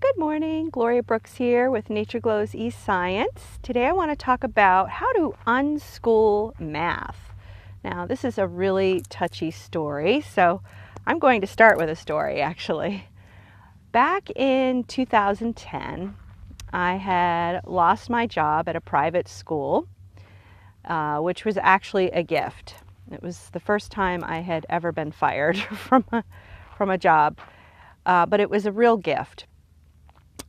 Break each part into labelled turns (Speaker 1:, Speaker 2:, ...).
Speaker 1: Good morning, Gloria Brooks here with NatureGlo's eScience. Today I want to talk about how to unschool math. Now this is a really touchy story, so I'm going to start with a story actually. Back in 2010, I had lost my job at a private school, which was actually a gift. It was the first time I had ever been fired from a job, but it was a real gift.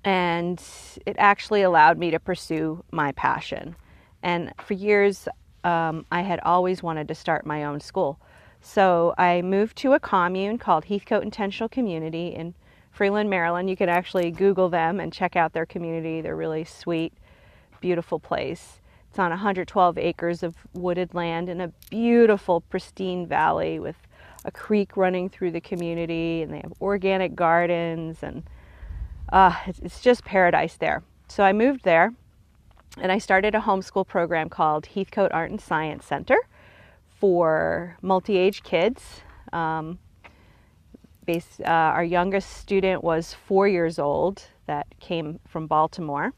Speaker 1: And it actually allowed me to pursue my passion. And for years, I had always wanted to start my own school. So I moved to a commune called Heathcote Intentional Community in Freeland, Maryland. You can actually Google them and check out their community. They're really sweet, beautiful place. It's on 112 acres of wooded land in a beautiful, pristine valley with a creek running through the community, and they have organic gardens, and it's just paradise there. So I moved there and I started a homeschool program called Heathcote Art and Science Center for multi-age kids. Our youngest student was 4 years old that came from Baltimore,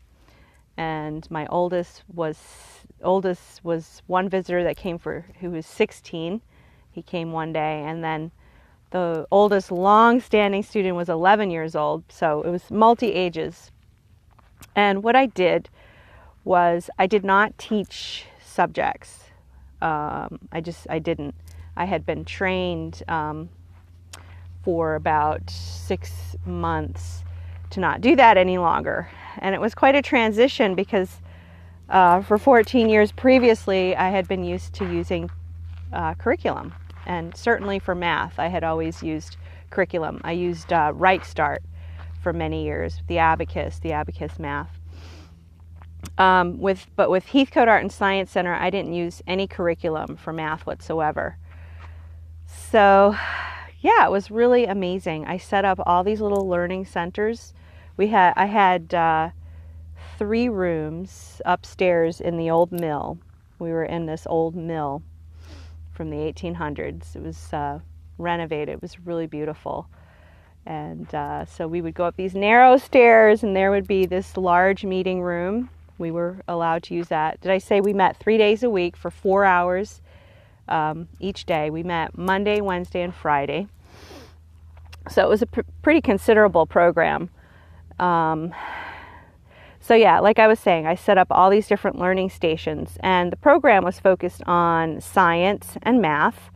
Speaker 1: and my oldest was one visitor that came who was 16. He came one day, and then the oldest long-standing student was 11 years old, so it was multi-ages. And what I did was I did not teach subjects. I didn't. I had been trained for about 6 months to not do that any longer. And it was quite a transition because for 14 years previously, I had been used to using curriculum. And certainly for math, I had always used curriculum. I used Right Start for many years, the abacus math. But with Heathcote Art and Science Center, I didn't use any curriculum for math whatsoever. So, yeah, it was really amazing. I set up all these little learning centers. I had 3 rooms upstairs in the old mill. We were in this old mill from the 1800s. It was renovated. It was really beautiful. And so we would go up these narrow stairs, and there would be this large meeting room. We were allowed to use that. Did I say we met 3 days a week for 4 hours each day? We met Monday, Wednesday, and Friday. So it was a pretty considerable program. So yeah, like I was saying, I set up all these different learning stations, and the program was focused on science and math.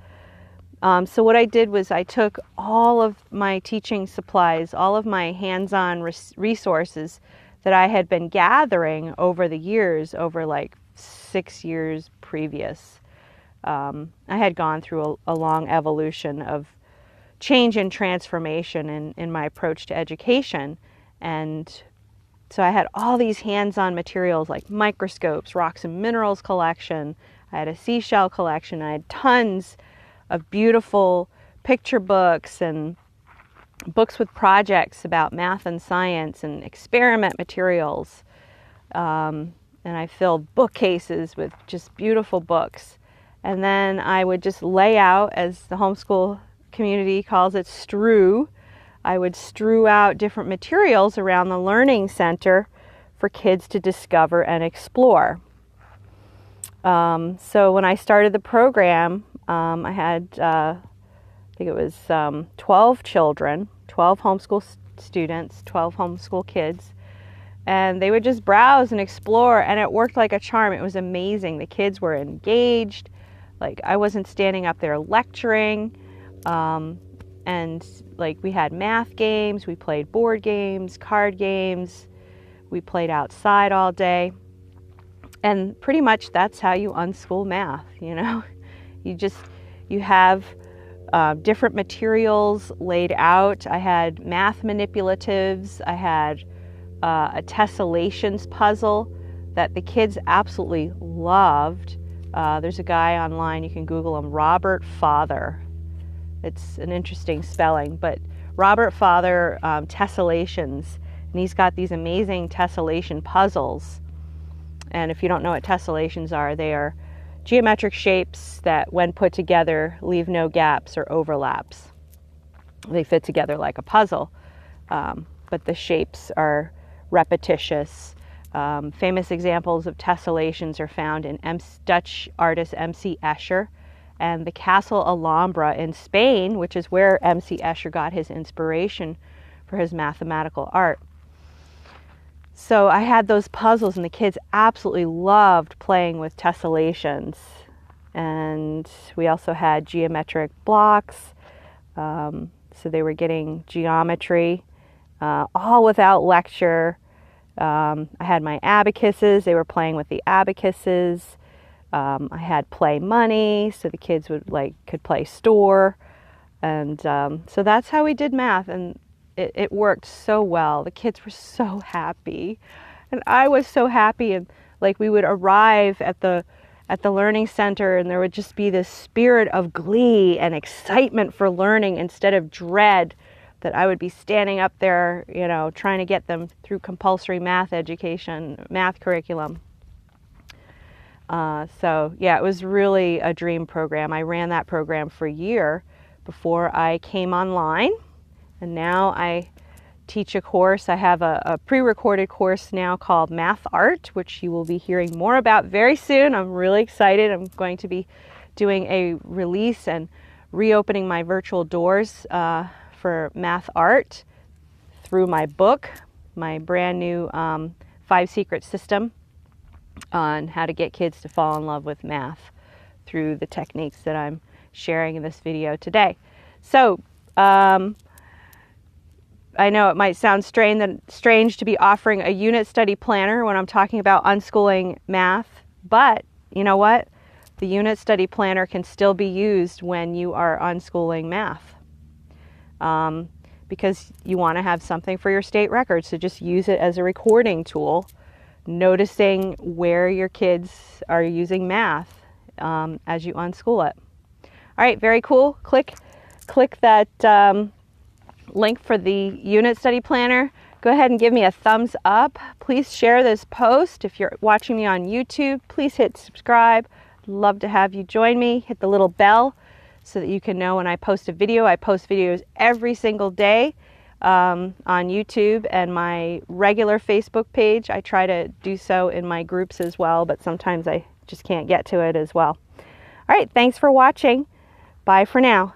Speaker 1: So what I did was I took all of my teaching supplies, all of my hands-on resources that I had been gathering over the years, over like 6 years previous. I had gone through a long evolution of change and transformation in my approach to education, and so I had all these hands-on materials like microscopes, rocks and minerals collection. I had a seashell collection. I had tons of beautiful picture books and books with projects about math and science and experiment materials. And I filled bookcases with just beautiful books. And then I would just lay out, as the homeschool community calls it, strew. I would strew out different materials around the learning center for kids to discover and explore. So when I started the program, I had, I think it was 12 children, 12 homeschool students, 12 homeschool kids, and they would just browse and explore, and it worked like a charm. It was amazing. The kids were engaged. Like, I wasn't standing up there lecturing. And like, we had math games, we played board games, card games, we played outside all day. And pretty much that's how you unschool math, you know? You have different materials laid out. I had math manipulatives. I had a tessellations puzzle that the kids absolutely loved. There's a guy online, you can Google him, 𝐉𝐻𝐈𝐍. It's an interesting spelling, but 𝐉𝐻𝐈𝐍 tessellations, and he's got these amazing tessellation puzzles. And if you don't know what tessellations are, they are geometric shapes that, when put together, leave no gaps or overlaps. They fit together like a puzzle. but the shapes are repetitious. Famous examples of tessellations are found in Dutch artist M.C. Escher and the Castle Alhambra in Spain, which is where M.C. Escher got his inspiration for his mathematical art. So I had those puzzles, and the kids absolutely loved playing with tessellations. And we also had geometric blocks, so they were getting geometry, all without lecture. I had my abacuses. They were playing with the abacuses. I had play money, so the kids could play store. And so that's how we did math, and it worked so well. The kids were so happy, and I was so happy. And we would arrive at the learning center, and there would just be this spirit of glee and excitement for learning instead of dread that I would be standing up there, trying to get them through compulsory math education, math curriculum. So yeah, it was really a dream program. I ran that program for a year before I came online, and now I teach a course. I have a pre-recorded course now called Math Art, which you will be hearing more about very soon. I'm really excited. I'm going to be doing a release and reopening my virtual doors for Math Art through my book, my brand new 5 Secret System on how to get kids to fall in love with math through the techniques that I'm sharing in this video today. So I know it might sound strange to be offering a unit study planner when I'm talking about unschooling math, but you know what? The unit study planner can still be used when you are unschooling math. Because you want to have something for your state records, so just use it as a recording tool, noticing where your kids are using math as you unschool it. All right, very cool. Click that link for the unit study planner. Go ahead and give me a thumbs up. Please share this post. If you're watching me on YouTube, please hit subscribe. I'd love to have you join me. Hit the little bell so that you can know when I post a video. I post videos every single day on YouTube and my regular Facebook page. I try to do so in my groups as well, but sometimes I just can't get to it as well. All right, thanks for watching. Bye for now.